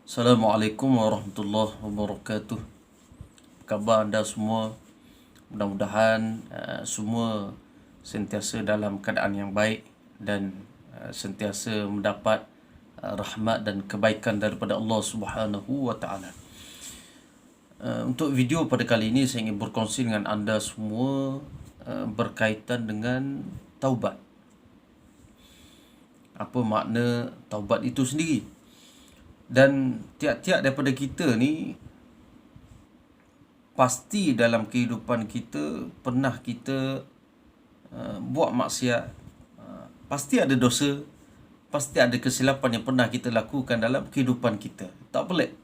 Assalamualaikum warahmatullahi wabarakatuh. Khabar anda semua? Mudah-mudahan semua sentiasa dalam keadaan yang baik dan sentiasa mendapat rahmat dan kebaikan daripada Allah Subhanahu wa taala. Untuk video pada kali ini saya ingin berkongsi dengan anda semua berkaitan dengan taubat. Apa makna taubat itu sendiri? Dan tiap-tiap daripada kita ni pasti dalam kehidupan kita pernah kita buat maksiat, pasti ada dosa, pasti ada kesilapan yang pernah kita lakukan dalam kehidupan kita. Tak pelik.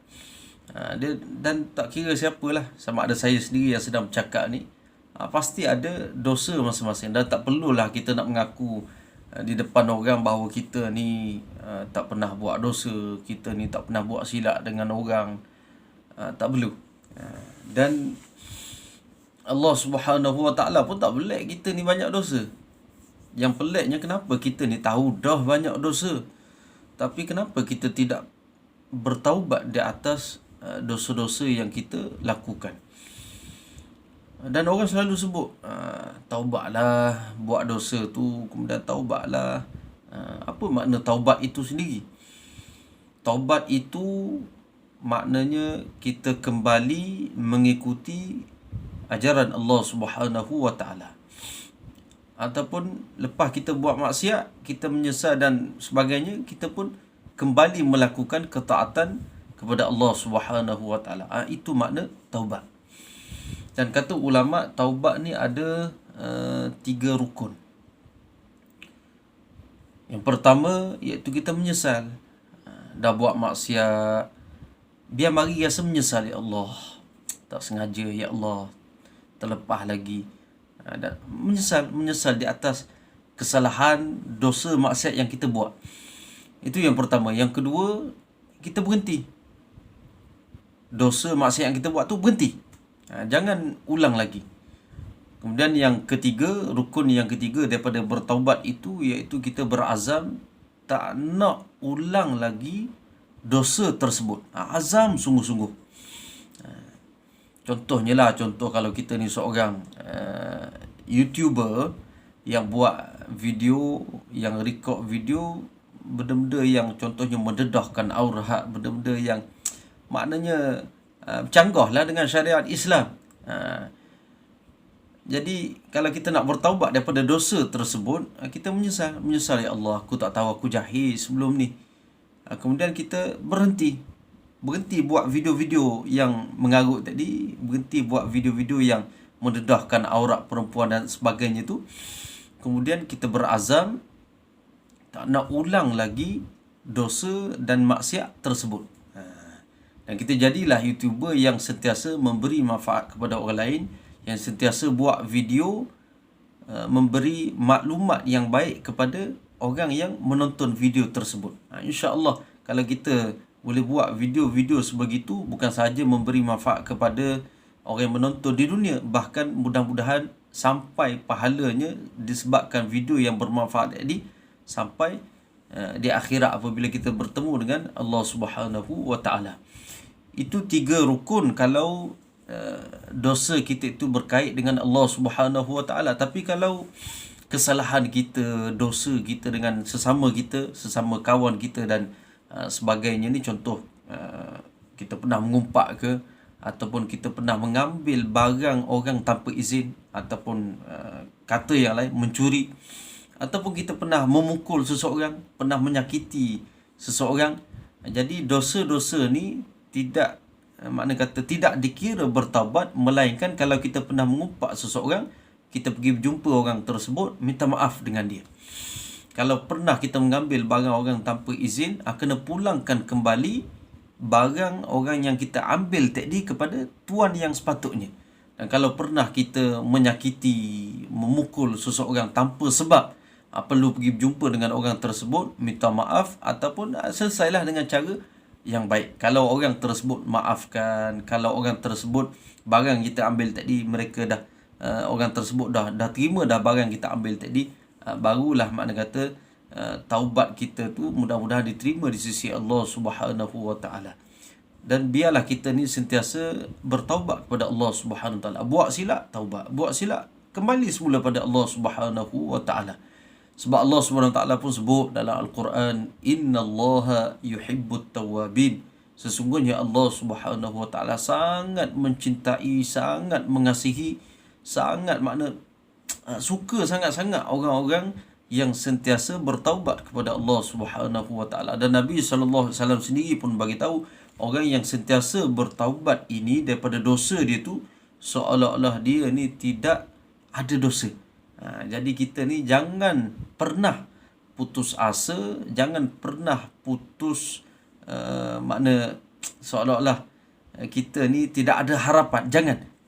Dan tak kira siapalah, sama ada saya sendiri yang sedang bercakap ni, pasti ada dosa masing-masing. Dan tak perlulah kita nak mengaku di depan orang bahawa kita ni tak pernah buat dosa, kita ni tak pernah buat silap dengan orang. Tak perlu. Dan Allah Subhanahu wa taala pun tak pelik kita ni banyak dosa. Yang peliknya kenapa kita ni tahu dah banyak dosa, tapi kenapa kita tidak bertaubat di atas dosa-dosa yang kita lakukan. Dan orang selalu sebut taubatlah, buat dosa tu kemudian taubatlah. Apa makna taubat itu sendiri? Taubat itu maknanya kita kembali mengikuti ajaran Allah Subhanahu wa taala. Ataupun lepas kita buat maksiat, kita menyesal dan sebagainya, kita pun kembali melakukan ketaatan kepada Allah Subhanahu wa taala. Itu makna taubat. Dan kata ulama, taubat ni ada 3 rukun. Yang pertama iaitu kita menyesal. Dah buat maksiat, biar mari rasa menyesal, ya Allah, tak sengaja, ya Allah, terlepas lagi. Dan menyesal di atas kesalahan, dosa, maksiat yang kita buat. Itu yang pertama. Yang kedua, kita berhenti. Dosa, maksiat yang kita buat tu berhenti. Jangan ulang lagi. Kemudian yang ketiga, rukun yang ketiga daripada bertaubat itu iaitu kita berazam tak nak ulang lagi dosa tersebut. Azam sungguh-sungguh. Contohnya lah, kalau kita ni seorang YouTuber yang buat video, yang record video benda-benda yang contohnya mendedahkan aurat, benda-benda yang maknanya bercanggah lah dengan syariat Islam. Jadi kalau kita nak bertaubat daripada dosa tersebut, kita menyesal, ya Allah, aku tak tahu, aku jahil sebelum ni. Kemudian kita berhenti buat video-video yang mengarut tadi, berhenti buat video-video yang mendedahkan aurat perempuan dan sebagainya tu. Kemudian kita berazam tak nak ulang lagi dosa dan maksiat tersebut. Dan kita jadilah YouTuber yang sentiasa memberi manfaat kepada orang lain, yang sentiasa buat video memberi maklumat yang baik kepada orang yang menonton video tersebut. InsyaAllah kalau kita boleh buat video-video sebegitu, bukan sahaja memberi manfaat kepada orang yang menonton di dunia, bahkan mudah-mudahan sampai pahalanya disebabkan video yang bermanfaat tadi sampai di akhirat apabila kita bertemu dengan Allah Subhanahu wa taala. Itu 3 rukun kalau dosa kita itu berkait dengan Allah Subhanahu wa taala. Tapi kalau kesalahan kita, dosa kita dengan sesama kita, sesama kawan kita dan sebagainya ni, contoh kita pernah mengumpat ke, ataupun kita pernah mengambil barang orang tanpa izin, ataupun kata yang lain, mencuri, ataupun kita pernah memukul seseorang, pernah menyakiti seseorang. Jadi dosa-dosa ni tidak tidak dikira bertaubat, melainkan kalau kita pernah mengumpat seseorang, kita pergi berjumpa orang tersebut, minta maaf dengan dia. Kalau pernah kita mengambil barang orang tanpa izin, kena pulangkan kembali barang orang yang kita ambil tadi kepada tuan yang sepatutnya. Dan kalau pernah kita menyakiti, memukul seseorang tanpa sebab, perlu pergi berjumpa dengan orang tersebut, minta maaf, ataupun selesailah dengan cara yang baik. Kalau orang tersebut maafkan, kalau orang tersebut barang kita ambil tadi, mereka dah orang tersebut dah terima dah barang kita ambil tadi, barulah makna kata taubat kita tu mudah-mudahan diterima di sisi Allah Subhanahu wa taala. Dan biarlah kita ni sentiasa bertaubat kepada Allah Subhanahu Wa Taala. Buat silap, taubat. Buat silap, kembali semula pada Allah Subhanahu Wa Taala. Sebab Allah Subhanahu Wa Taala pun sebut dalam Al-Quran, innallaha yuhibbut tawwabin. Sesungguhnya Allah Subhanahu Wa Taala sangat mencintai, sangat mengasihi, sangat suka sangat-sangat orang-orang yang sentiasa bertaubat kepada Allah Subhanahu Wa Taala. Dan Nabi sallallahu alaihi wasallam sendiri pun bagi tahu, orang yang sentiasa bertaubat ini daripada dosa dia tu seolah-olah dia ni tidak ada dosa. Jadi kita ni jangan pernah putus asa, jangan pernah putus seolah-olah kita ni tidak ada harapan.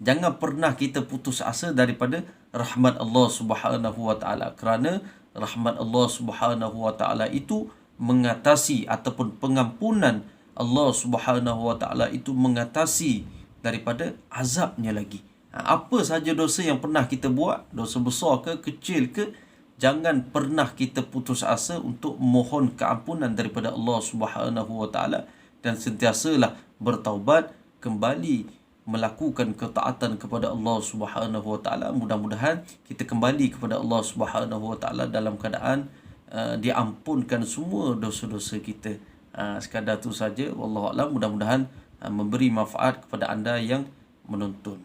Jangan pernah kita putus asa daripada rahmat Allah Subhanahu Wa Taala, kerana rahmat Allah Subhanahu Wa Taala itu mengatasi, ataupun pengampunan Allah Subhanahu Wa Taala itu mengatasi daripada azabnya lagi. Apa sahaja dosa yang pernah kita buat, dosa besar ke kecil ke, jangan pernah kita putus asa untuk mohon keampunan daripada Allah Subhanahu Wa Taala, dan sentiasalah bertaubat, kembali melakukan ketaatan kepada Allah Subhanahu Wa Taala. Mudah-mudahan kita kembali kepada Allah Subhanahu Wa Taala dalam keadaan diampunkan semua dosa-dosa kita. Sekadar tu saja, wallahu a'lam. Mudah-mudahan memberi manfaat kepada anda yang menonton.